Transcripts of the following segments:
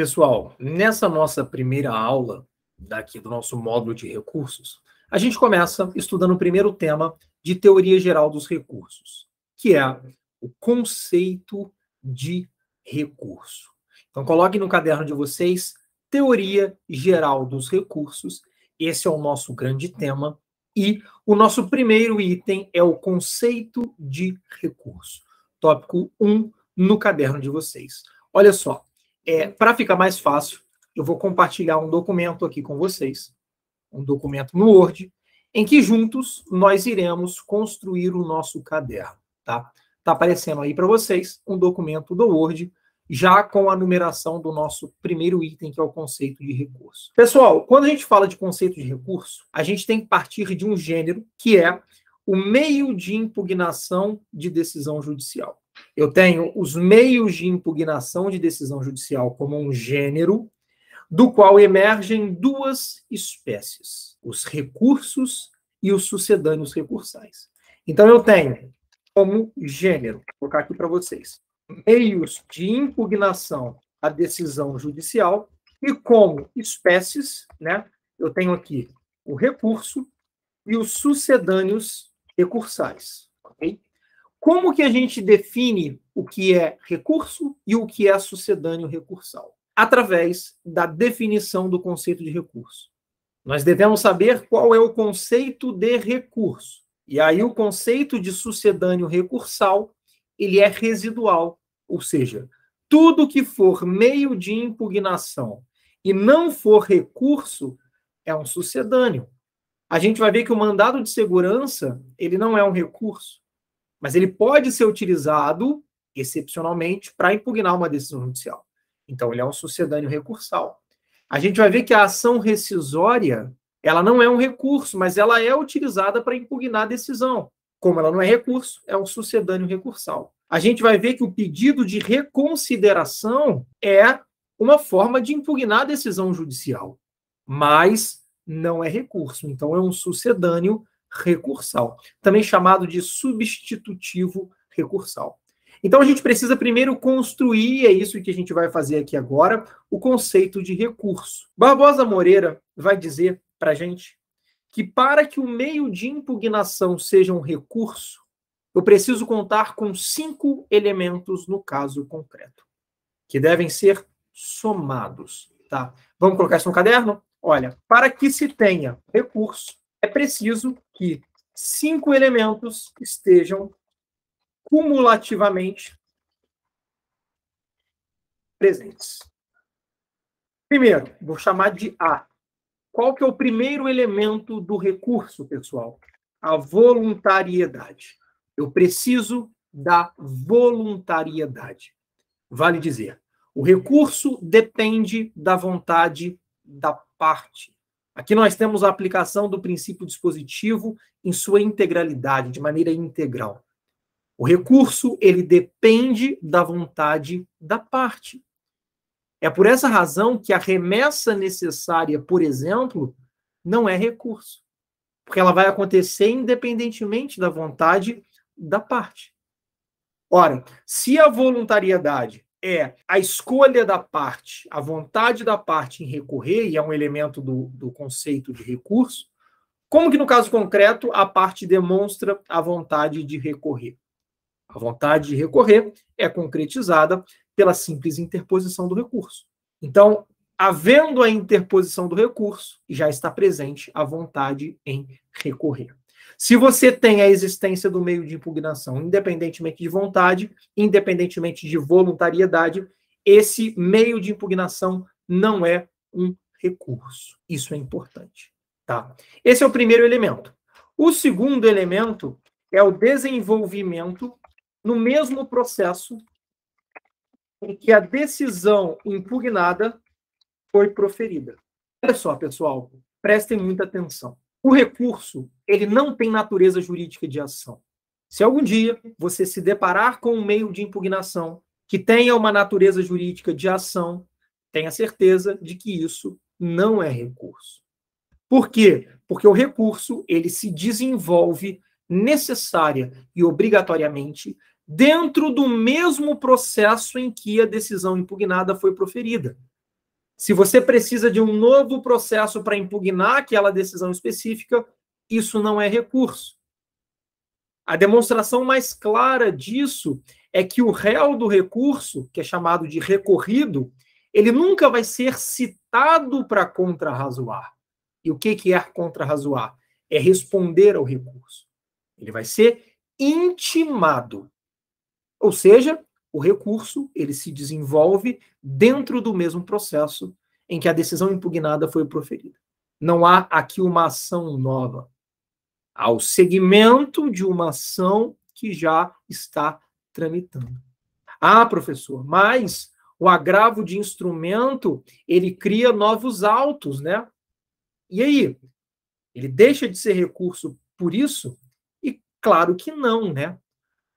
Pessoal, nessa nossa primeira aula daqui do nosso módulo de recursos, a gente começa estudando o primeiro tema de teoria geral dos recursos, que é o conceito de recurso. Então, coloquem no caderno de vocês teoria geral dos recursos. Esse é o nosso grande tema. E o nosso primeiro item é o conceito de recurso. Tópico 1 no caderno de vocês. Olha só. Para ficar mais fácil, eu vou compartilhar um documento aqui com vocês, um documento no Word, em que juntos nós iremos construir o nosso caderno, tá? Tá aparecendo aí para vocês um documento do Word, já com a numeração do nosso primeiro item, que é o conceito de recurso. Pessoal, quando a gente fala de conceito de recurso, a gente tem que partir de um gênero, que é o meio de impugnação de decisão judicial. Eu tenho os meios de impugnação de decisão judicial como um gênero, do qual emergem duas espécies, os recursos e os sucedâneos recursais. Então, eu tenho como gênero, vou colocar aqui para vocês, meios de impugnação à decisão judicial, e como espécies, né, eu tenho aqui o recurso e os sucedâneos recursais, ok? Como que a gente define o que é recurso e o que é sucedâneo recursal? Através da definição do conceito de recurso. Nós devemos saber qual é o conceito de recurso. E aí o conceito de sucedâneo recursal, ele é residual, ou seja, tudo que for meio de impugnação e não for recurso é um sucedâneo. A gente vai ver que o mandado de segurança, ele não é um recurso, mas ele pode ser utilizado, excepcionalmente, para impugnar uma decisão judicial. Então, ele é um sucedâneo recursal. A gente vai ver que a ação rescisória, ela não é um recurso, mas ela é utilizada para impugnar a decisão. Como ela não é recurso, é um sucedâneo recursal. A gente vai ver que o pedido de reconsideração é uma forma de impugnar a decisão judicial, mas não é recurso. Então, é um sucedâneo recursal, também chamado de substitutivo recursal. Então, a gente precisa primeiro construir, é isso que a gente vai fazer aqui agora, o conceito de recurso. Barbosa Moreira vai dizer para a gente que para que o meio de impugnação seja um recurso, eu preciso contar com 5 elementos no caso concreto, que devem ser somados, tá? Vamos colocar isso no caderno? Olha, para que se tenha recurso, é preciso que 5 elementos estejam cumulativamente presentes. Primeiro, vou chamar de A. Qual que é o primeiro elemento do recurso, pessoal? A voluntariedade. Eu preciso da voluntariedade. Vale dizer, o recurso depende da vontade da parte. Aqui nós temos a aplicação do princípio dispositivo em sua integralidade, de maneira integral. O recurso, ele depende da vontade da parte. É por essa razão que a remessa necessária, por exemplo, não é recurso, porque ela vai acontecer independentemente da vontade da parte. Ora, se a voluntariedade é a escolha da parte, a vontade da parte em recorrer, e é um elemento do conceito de recurso, como que no caso concreto a parte demonstra a vontade de recorrer? A vontade de recorrer é concretizada pela simples interposição do recurso. Então, havendo a interposição do recurso, já está presente a vontade em recorrer. Se você tem a existência do meio de impugnação, independentemente de vontade, independentemente de voluntariedade, esse meio de impugnação não é um recurso. Isso é importante, tá? Esse é o primeiro elemento. O segundo elemento é o desenvolvimento no mesmo processo em que a decisão impugnada foi proferida. Olha só, pessoal, prestem muita atenção. O recurso, ele não tem natureza jurídica de ação. Se algum dia você se deparar com um meio de impugnação que tenha uma natureza jurídica de ação, tenha certeza de que isso não é recurso. Por quê? Porque o recurso, ele se desenvolve necessária e obrigatoriamente dentro do mesmo processo em que a decisão impugnada foi proferida. Se você precisa de um novo processo para impugnar aquela decisão específica, isso não é recurso. A demonstração mais clara disso é que o réu do recurso, que é chamado de recorrido, ele nunca vai ser citado para contrarrazoar. E o que é contrarrazoar? É responder ao recurso. Ele vai ser intimado. Ou seja, o recurso ele se desenvolve dentro do mesmo processo em que a decisão impugnada foi proferida. Não há aqui uma ação nova. Há o segmento de uma ação que já está tramitando. Ah, professor, mas o agravo de instrumento, ele cria novos autos, né? E aí? Ele deixa de ser recurso por isso? E claro que não, né?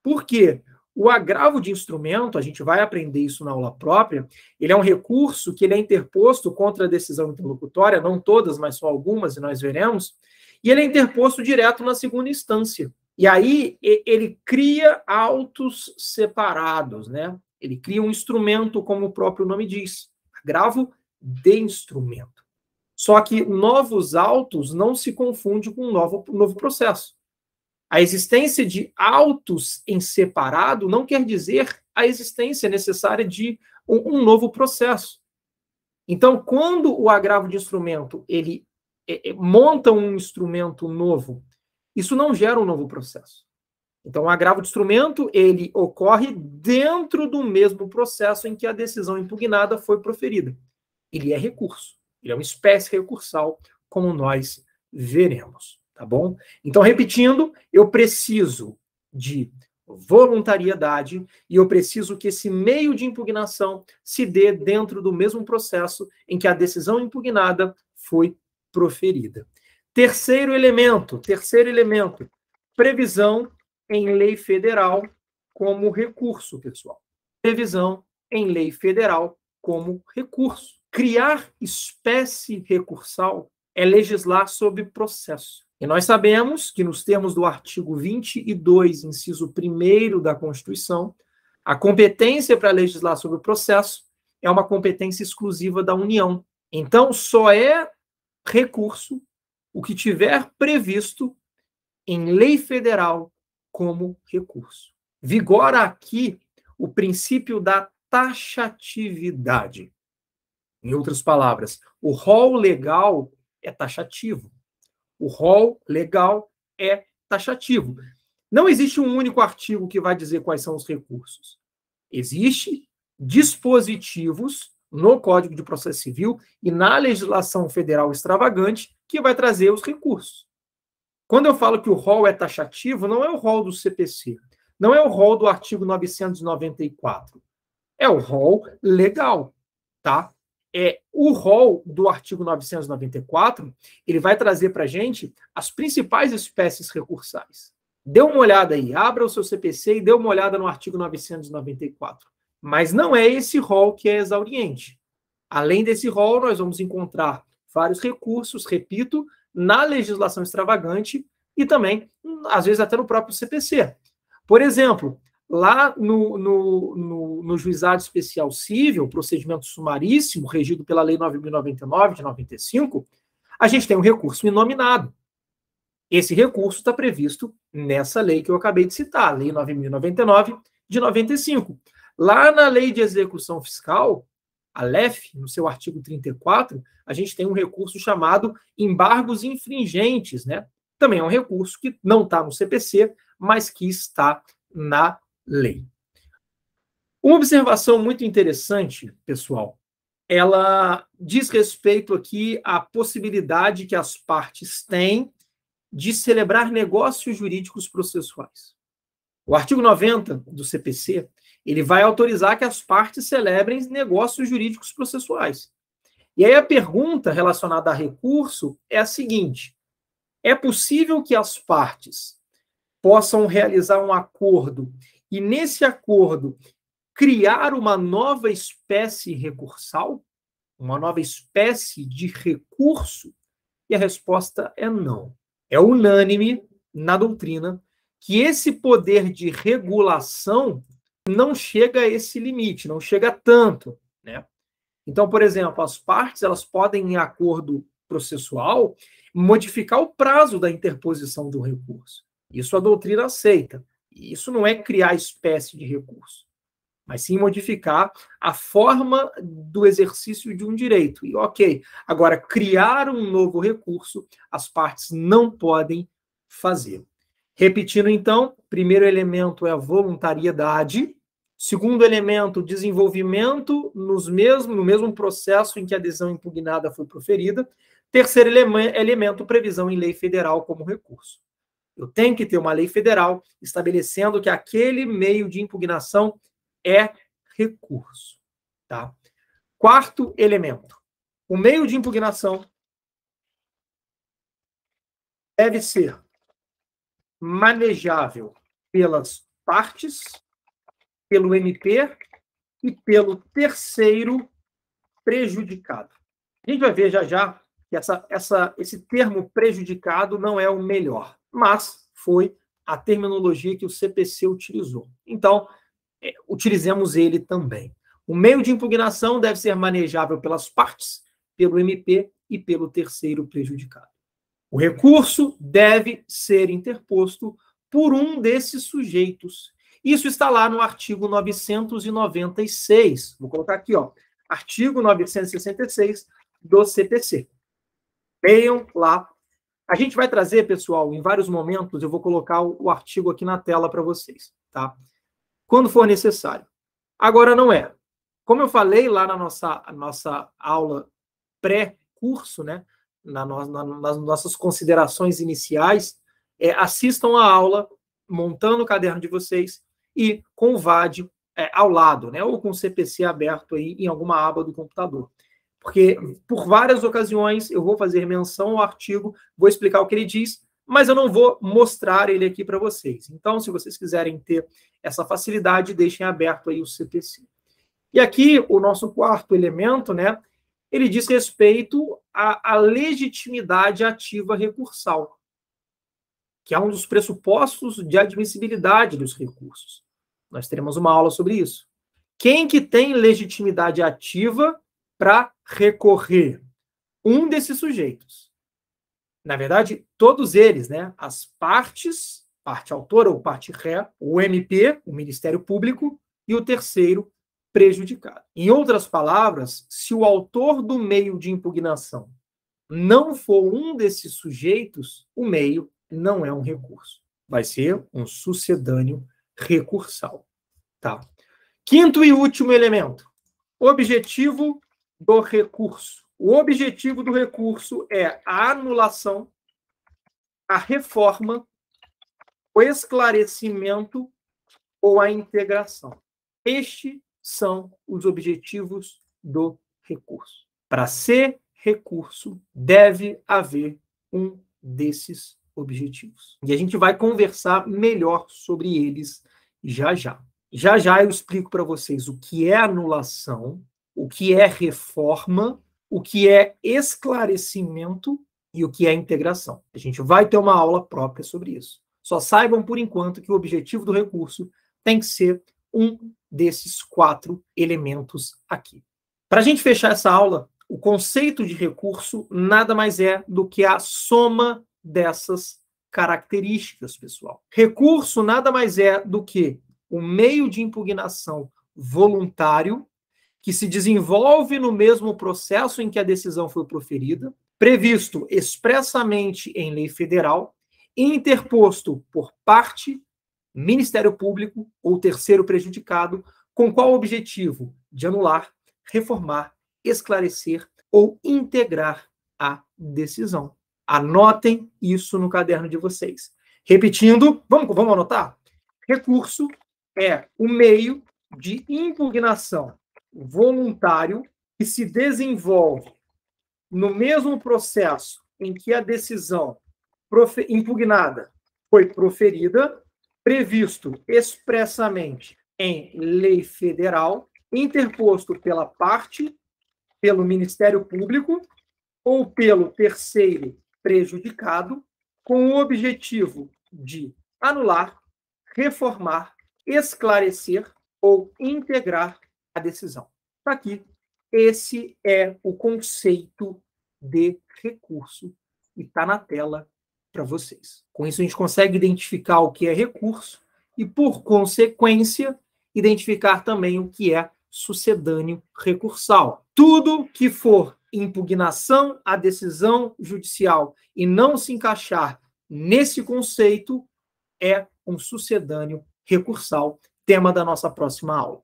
Por quê? O agravo de instrumento, a gente vai aprender isso na aula própria, ele é um recurso que ele é interposto contra a decisão interlocutória, não todas, mas só algumas, e nós veremos, e ele é interposto direto na segunda instância. E aí ele cria autos separados, né? Ele cria um instrumento, como o próprio nome diz, agravo de instrumento. Só que novos autos não se confunde com um novo processo. A existência de autos em separado não quer dizer a existência necessária de um novo processo. Então, quando o agravo de instrumento ele monta um instrumento novo, isso não gera um novo processo. Então, o agravo de instrumento ele ocorre dentro do mesmo processo em que a decisão impugnada foi proferida. Ele é recurso, ele é uma espécie recursal, como nós veremos. Tá bom? Então, repetindo, eu preciso de voluntariedade e eu preciso que esse meio de impugnação se dê dentro do mesmo processo em que a decisão impugnada foi proferida. Terceiro elemento, previsão em lei federal como recurso, pessoal. Previsão em lei federal como recurso. Criar espécie recursal é legislar sobre processo. E nós sabemos que, nos termos do artigo 22, inciso 1º da Constituição, a competência para legislar sobre o processo é uma competência exclusiva da União. Então, só é recurso o que tiver previsto em lei federal como recurso. Vigora aqui o princípio da taxatividade. Em outras palavras, o rol legal é taxativo. O rol legal é taxativo. Não existe um único artigo que vai dizer quais são os recursos. Existem dispositivos no Código de Processo Civil e na legislação federal extravagante que vai trazer os recursos. Quando eu falo que o rol é taxativo, não é o rol do CPC, não é o rol do artigo 994. É o rol legal, tá? O rol do artigo 994, ele vai trazer para a gente as principais espécies recursais. Dê uma olhada aí, abra o seu CPC e dê uma olhada no artigo 994. Mas não é esse rol que é exauriente. Além desse rol, nós vamos encontrar vários recursos, repito, na legislação extravagante e também, às vezes, até no próprio CPC. Por exemplo, lá no Juizado Especial Cível, procedimento sumaríssimo, regido pela Lei 9.099, de 95, a gente tem um recurso inominado. Esse recurso está previsto nessa lei que eu acabei de citar, Lei 9.099, de 95. Lá na Lei de Execução Fiscal, a LEF, no seu artigo 34, a gente tem um recurso chamado embargos infringentes, né? Também é um recurso que não está no CPC, mas que está na lei. Uma observação muito interessante, pessoal, ela diz respeito aqui à possibilidade que as partes têm de celebrar negócios jurídicos processuais. O artigo 90 do CPC, ele vai autorizar que as partes celebrem negócios jurídicos processuais. E aí a pergunta relacionada a recurso é a seguinte: é possível que as partes possam realizar um acordo e, nesse acordo, criar uma nova espécie recursal? Uma nova espécie de recurso? E a resposta é não. É unânime na doutrina que esse poder de regulação não chega a esse limite, não chega tanto, né? Então, por exemplo, as partes elas podem, em acordo processual, modificar o prazo da interposição do recurso. Isso a doutrina aceita. Isso não é criar espécie de recurso, mas sim modificar a forma do exercício de um direito. E ok, agora, criar um novo recurso, as partes não podem fazer. Repetindo, então, primeiro elemento é a voluntariedade. Segundo elemento, desenvolvimento no mesmo processo em que a decisão impugnada foi proferida. Terceiro elemento, previsão em lei federal como recurso. Eu tenho que ter uma lei federal estabelecendo que aquele meio de impugnação é recurso. Tá? Quarto elemento, o meio de impugnação deve ser manejável pelas partes, pelo MP e pelo terceiro prejudicado. A gente vai ver já que esse termo prejudicado não é o melhor, mas foi a terminologia que o CPC utilizou. Então, utilizemos ele também. O meio de impugnação deve ser manejável pelas partes, pelo MP e pelo terceiro prejudicado. O recurso deve ser interposto por um desses sujeitos. Isso está lá no artigo 996. Vou colocar aqui, ó, artigo 966 do CPC. Leiam lá. A gente vai trazer, pessoal, em vários momentos, eu vou colocar o artigo aqui na tela para vocês, tá? Quando for necessário. Agora não é. Como eu falei lá na nossa aula pré-curso, né? Nas nossas considerações iniciais, assistam a aula montando o caderno de vocês e com o VAD ao lado, né? Ou com o CPC aberto aí em alguma aba do computador. Porque por várias ocasiões eu vou fazer menção ao artigo, vou explicar o que ele diz, mas eu não vou mostrar ele aqui para vocês. Então, se vocês quiserem ter essa facilidade, deixem aberto aí o CPC. E aqui, o nosso quarto elemento, né? Ele diz respeito à legitimidade ativa recursal, que é um dos pressupostos de admissibilidade dos recursos. Nós teremos uma aula sobre isso. Quem que tem legitimidade ativa para recorrer? Um desses sujeitos. Na verdade, todos eles, né? As partes, parte autora ou parte ré, o MP, o Ministério Público, e o terceiro, prejudicado. Em outras palavras, se o autor do meio de impugnação não for um desses sujeitos, o meio não é um recurso. Vai ser um sucedâneo recursal. Tá? Quinto e último elemento. Objetivo do recurso. O objetivo do recurso é a anulação, a reforma, o esclarecimento ou a integração. Estes são os objetivos do recurso. Para ser recurso, deve haver um desses objetivos. E a gente vai conversar melhor sobre eles já já. Já já eu explico para vocês o que é anulação, o que é reforma, o que é esclarecimento e o que é integração. A gente vai ter uma aula própria sobre isso. Só saibam, por enquanto, que o objetivo do recurso tem que ser um desses 4 elementos aqui. Para a gente fechar essa aula, o conceito de recurso nada mais é do que a soma dessas características, pessoal. Recurso nada mais é do que o meio de impugnação voluntário que se desenvolve no mesmo processo em que a decisão foi proferida, previsto expressamente em lei federal, interposto por parte, Ministério Público ou terceiro prejudicado, com qual objetivo? De anular, reformar, esclarecer ou integrar a decisão. Anotem isso no caderno de vocês. Repetindo, vamos anotar? Recurso é o meio de impugnação voluntário que se desenvolve no mesmo processo em que a decisão impugnada foi proferida, previsto expressamente em lei federal, interposto pela parte, pelo Ministério Público ou pelo terceiro prejudicado, com o objetivo de anular, reformar, esclarecer ou integrar a decisão. Está aqui. esse é o conceito de recurso e está na tela para vocês. Com isso, a gente consegue identificar o que é recurso e, por consequência, identificar também o que é sucedâneo recursal. Tudo que for impugnação à decisão judicial e não se encaixar nesse conceito é um sucedâneo recursal, tema da nossa próxima aula.